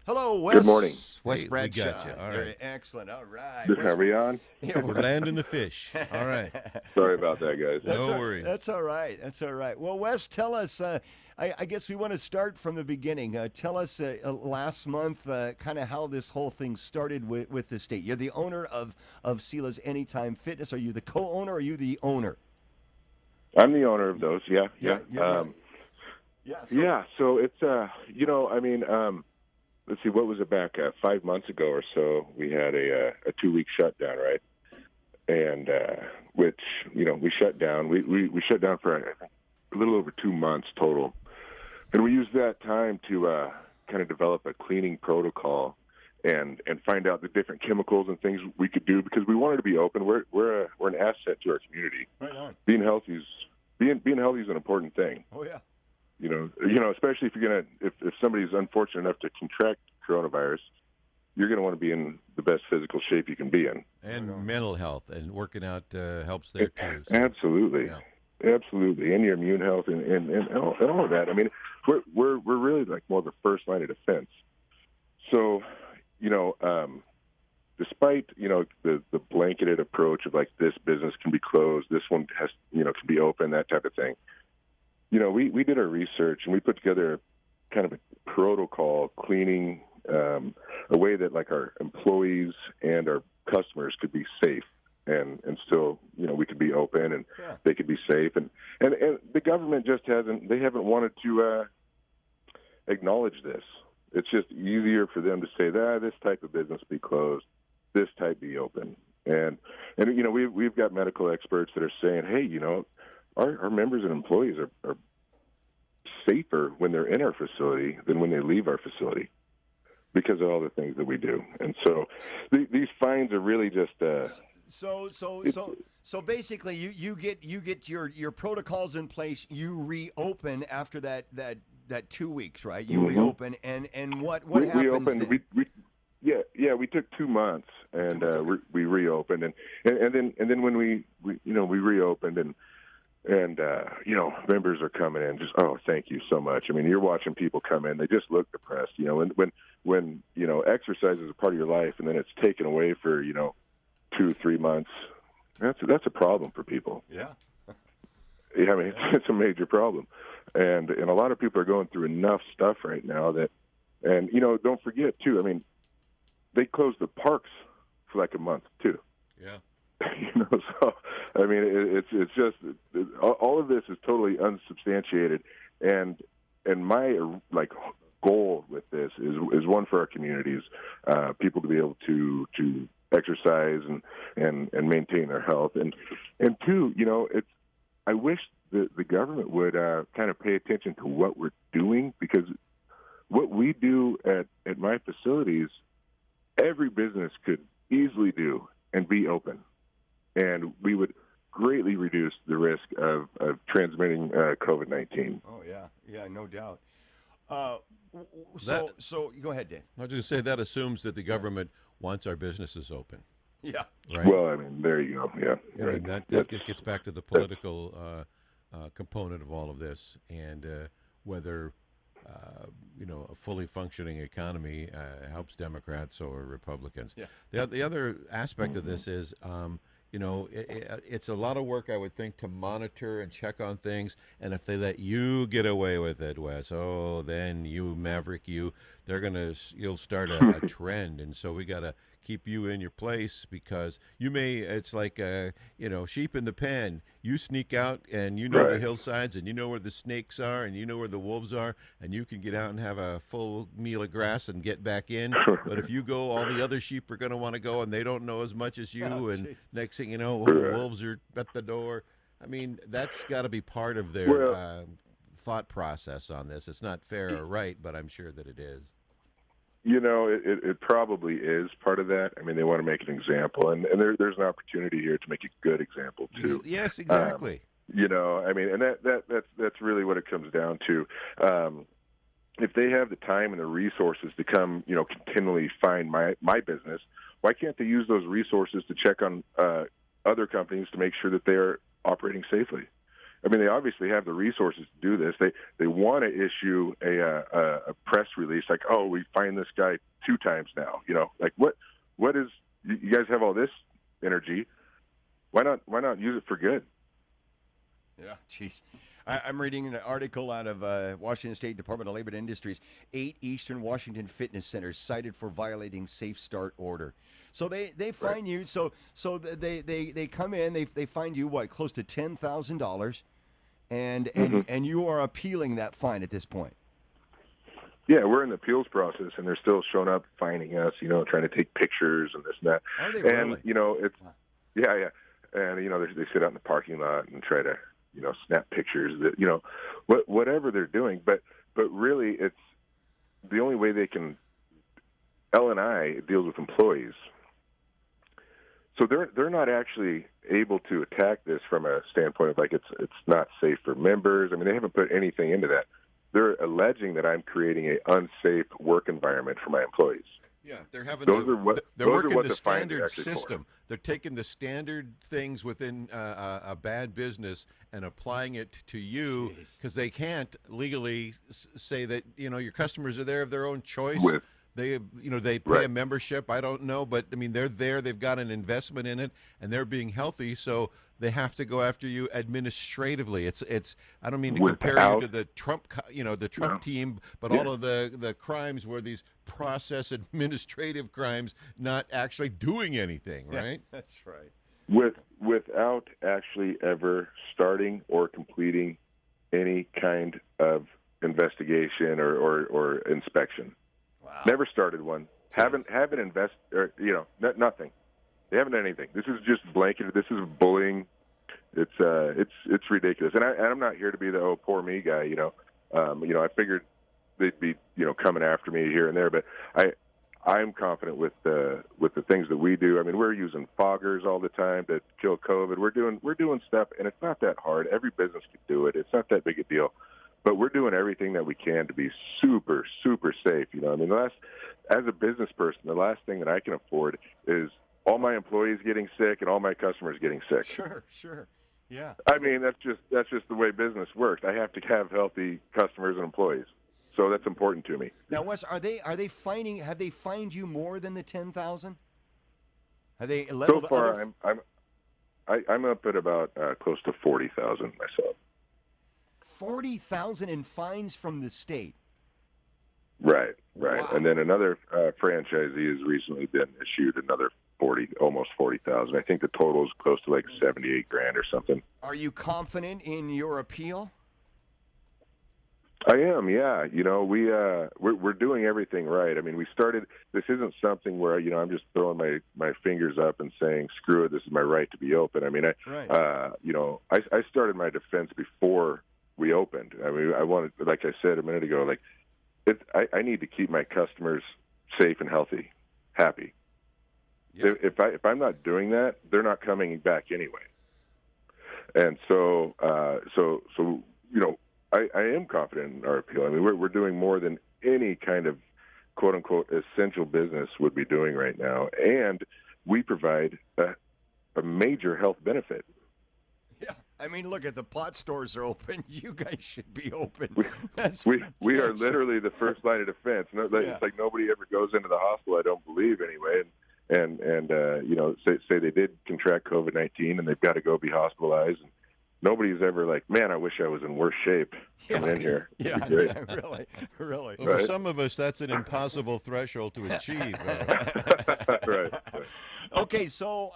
Hello, Wes. Good morning. Wes Hey, we Bradshaw. got you. All Very right. excellent. All right. Are we on? Yeah, We're landing the fish. All right. Sorry about that, guys. No worries. That's all right. That's all right. Well, Wes, tell us. I guess we want to start from the beginning. Tell us last month kind of how this whole thing started with the state. You're the owner of Sela's AnyTime Fitness. Are you the co-owner or are you the owner? I'm the owner of those. Yeah. Yeah. So it's let's see, what was it back 5 months ago or so? We had a 2-week shutdown, right? And which we shut down. We shut down for a little over 2 months total, and we used that time to kind of develop a cleaning protocol and find out the different chemicals and things we could do because we wanted to be open. We're an asset to our community. Right on. Being healthy is an important thing. Oh yeah. Especially if somebody's unfortunate enough to contract coronavirus, you're going to want to be in the best physical shape you can be in. And mental health and working out helps there too. So, Absolutely. yeah. Absolutely. And your immune health and all of that. I mean, we're really like more of a first line of defense. So, despite, the blanketed approach of like this business can be closed, this one has, can be open, that type of thing. We did our research and we put together kind of a protocol cleaning, a way that like our employees and our customers could be safe and still, we could be open and they could be safe. And the government just haven't wanted to acknowledge this. It's just easier for them to say that this type of business be closed, this type be open. And we've got medical experts that are saying, hey, our members and employees are safer when they're in our facility than when they leave our facility because of all the things that we do. And so these fines are really just So basically you get your protocols in place, you reopen after that 2 weeks, right? You reopen and what happens we opened then? we took 2 months and we reopened and then when we reopened and members are coming in just, oh, thank you so much. I mean, you're watching people come in, they just look depressed, when exercise is a part of your life and then it's taken away for, 2-3 months, that's a problem for people. Yeah. I mean, it's a major problem. And a lot of people are going through enough stuff right now that, and, don't forget too, I mean, they closed the parks for like a month too. Yeah. So I mean, it's just all of this is totally unsubstantiated, and my like goal with this is one for our communities, people to be able to exercise and maintain their health, and two, I wish the government would kind of pay attention to what we're doing, because what we do at my facilities, every business could easily do and be open. And we would greatly reduce the risk of transmitting COVID-19. Oh, yeah, no doubt. So go ahead, Dave. I was going to say that assumes that the government wants our businesses open. Yeah. Right? Well, I mean, there you go. Yeah. I mean, that just gets back to the political component of all of this, and whether a fully functioning economy helps Democrats or Republicans. Yeah. The other aspect of this is, it's a lot of work, I would think, to monitor and check on things. And if they let you get away with it, Wes, then you maverick, you'll start a trend. And so we got to keep you in your place, because it's like, sheep in the pen. You sneak out and Right. the hillsides, and you know where the snakes are, and you know where the wolves are, and you can get out and have a full meal of grass and get back in. But if you go, all the other sheep are going to want to go, and they don't know as much as you. And next thing you know, wolves are at the door. I mean, that's got to be part of their thought process on this. It's not fair or right, but I'm sure that it is. It probably is part of that. I mean, they want to make an example, and there's an opportunity here to make a good example too. Yes, exactly. I mean, and that's really what it comes down to. If they have the time and the resources to come, continually find my business, why can't they use those resources to check on other companies to make sure that they are operating safely? I mean, they obviously have the resources to do this. They want to issue a press release like, oh, we find this guy 2 times now. Like what is, you guys have all this energy. Why not use it for good? Yeah, jeez. I'm reading an article out of Washington State Department of Labor and Industries. 8 Eastern Washington fitness centers cited for violating Safe Start order. So they fine you. So they come in. They find you what, close to $10,000, and you are appealing that fine at this point. Yeah, we're in the appeals process, and they're still showing up fining us. Trying to take pictures and this and that. Are they and really? It's yeah, and they sit out in the parking lot and try to snap pictures that whatever they're doing, but really it's the only way they can. L&I deals with employees, so they're not actually able to attack this from a standpoint of like it's not safe for members. I mean, they haven't put anything into that. They're alleging that I'm creating an unsafe work environment for my employees. Yeah, they're having they're working the standard system. They're taking the standard things within a bad business and applying it to you because they can't legally say that your customers are there of their own choice. They pay a membership. I don't know, but I mean they're there. They've got an investment in it, and they're being healthy. So they have to go after you administratively. It's. I don't mean to compare you to the Trump, team, but all of the crimes were these process administrative crimes, not actually doing anything. Right. Yeah, that's right. Without actually ever starting or completing any kind of investigation or inspection. Wow. Never started one. Haven't nothing. They haven't done anything. This is just blanketed. This is bullying. It's ridiculous. And I'm not here to be the poor me guy. I figured they'd be coming after me here and there, but I'm confident with the things that we do. I mean, we're using foggers all the time to kill COVID. We're doing stuff, and it's not that hard. Every business could do it. It's not that big a deal. But we're doing everything that we can to be super, super safe. I mean, as a business person, the last thing that I can afford is all my employees getting sick and all my customers getting sick. Sure. Yeah. I mean, that's just the way business works. I have to have healthy customers and employees. So that's important to me. Now, Wes, have they fined you more than the 10,000? Have they leveled? So far, I'm up at about close to 40,000 myself. 40,000 in fines from the state. Right. Wow. And then another franchisee has recently been issued another almost 40,000. I think the total is close to like 78 grand or something. Are you confident in your appeal? I am, yeah. We're doing everything right. I mean, we started. This isn't something where I'm just throwing my fingers up and saying, "Screw it, this is my right to be open." I mean, I started my defense before we opened. I mean, I wanted, like I said a minute ago, I need to keep my customers safe and healthy, happy. Yeah. If I'm not doing that, they're not coming back anyway. And so I am confident in our appeal. I mean, we're doing more than any kind of quote unquote essential business would be doing right now, and we provide a major health benefit. Yeah, I mean, look, if the pot stores are open, you guys should be open. We are literally the first line of defense. It's like nobody ever goes into the hospital, I don't believe, anyway. And say they did contract COVID-19 and they've got to go be hospitalized. And nobody's ever like, man, I wish I was in worse shape coming in here. Yeah, really. Well, for some of us, that's an impossible threshold to achieve. Right. Okay, so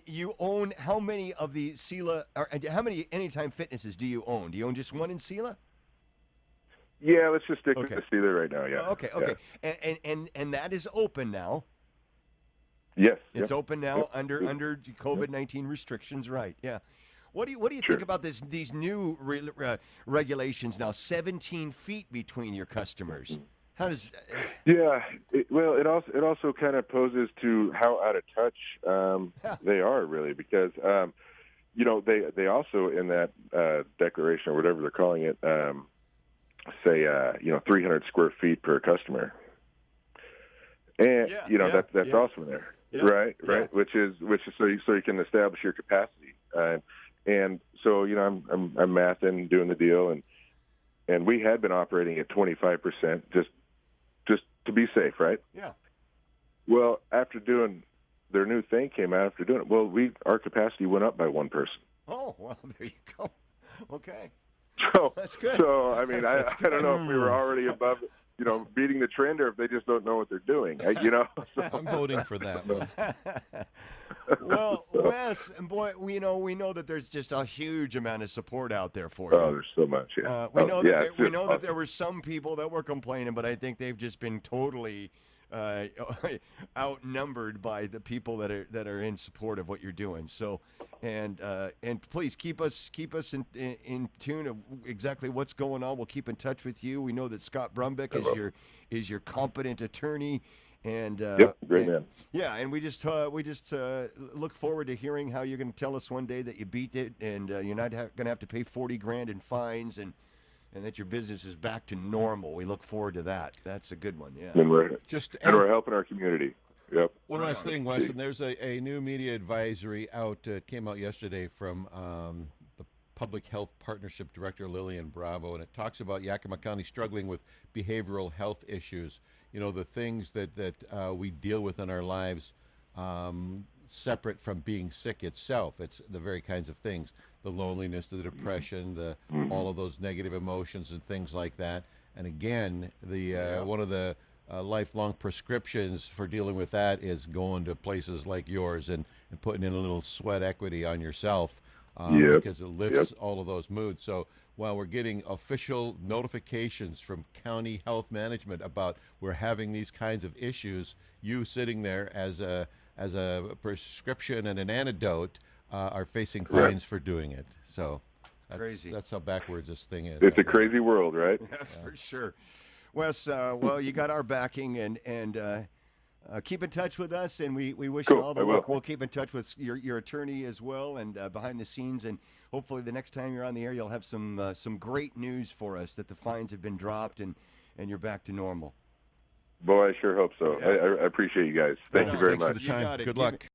you own how many of the Sela, or how many AnyTime Fitnesses do you own? Do you own just one in Sela? Yeah, let's just stick with the Sela right now. Yeah. Okay. Yeah. And that is open now. Yes. It's open now under COVID-19 restrictions, right? Yeah. What do you think about these new regulations now? 17 feet between your customers. How does? Yeah. It also kind of poses to how out of touch they are, really, because they also in that declaration or whatever they're calling it say 300 square feet per customer, and that's also in there, right? Yeah. Which is so you can establish your capacity. And so, I'm mathing, doing the deal, and we had been operating at 25%, just to be safe, right? Yeah. Well, after doing their new thing came out after doing it. Well, our capacity went up by one person. Oh, well, there you go. Okay. So that's good. So I mean, I don't know if we Hmm. were already above, beating the trend, or if they just don't know what they're doing. So, I'm voting for that one. Well, Wes, and boy, we know that there's just a huge amount of support out there for you. oh, there's so much. Yeah. We know that it's we just know that awesome. there were some people that were complaining, but I think they've just been totally outnumbered by the people that are in support of what you're doing. So, and please keep us in tune of exactly what's going on. We'll keep in touch with you. We know that Scott Brumbick is your competent attorney. And Yep, great man. yeah, and we just look forward to hearing how you're going to tell us one day that you beat it, and you're not going to have to pay $40,000 in fines, and that your business is back to normal. We look forward to that. That's a good one. Yeah. And we're Just helping our community. Yep. one last thing, Wes, and there's a new media advisory out, came out yesterday from the Public Health Partnership Director, Lillian Bravo, and it talks about Yakima County struggling with behavioral health issues. The things that we deal with in our lives, separate from being sick itself. It's the very kinds of things, the loneliness, the depression, all of those negative emotions and things like that. And again, one of the lifelong prescriptions for dealing with that is going to places like yours and putting in a little sweat equity on yourself, because it lifts all of those moods. So while we're getting official notifications from county health management about we're having these kinds of issues, you sitting there as a prescription and an antidote are facing fines for doing it. So Crazy. That's how backwards this thing is. It's a crazy world, right? That's for sure. Wes, well, you got our backing, and keep in touch with us, and we wish you all the luck. We'll keep in touch with your attorney as well, and behind the scenes, and hopefully the next time you're on the air, you'll have some great news for us that the fines have been dropped and you're back to normal. Boy, I sure hope so. Yeah. I appreciate you guys. Thank you very Thanks much. for the time. You got it. Good luck.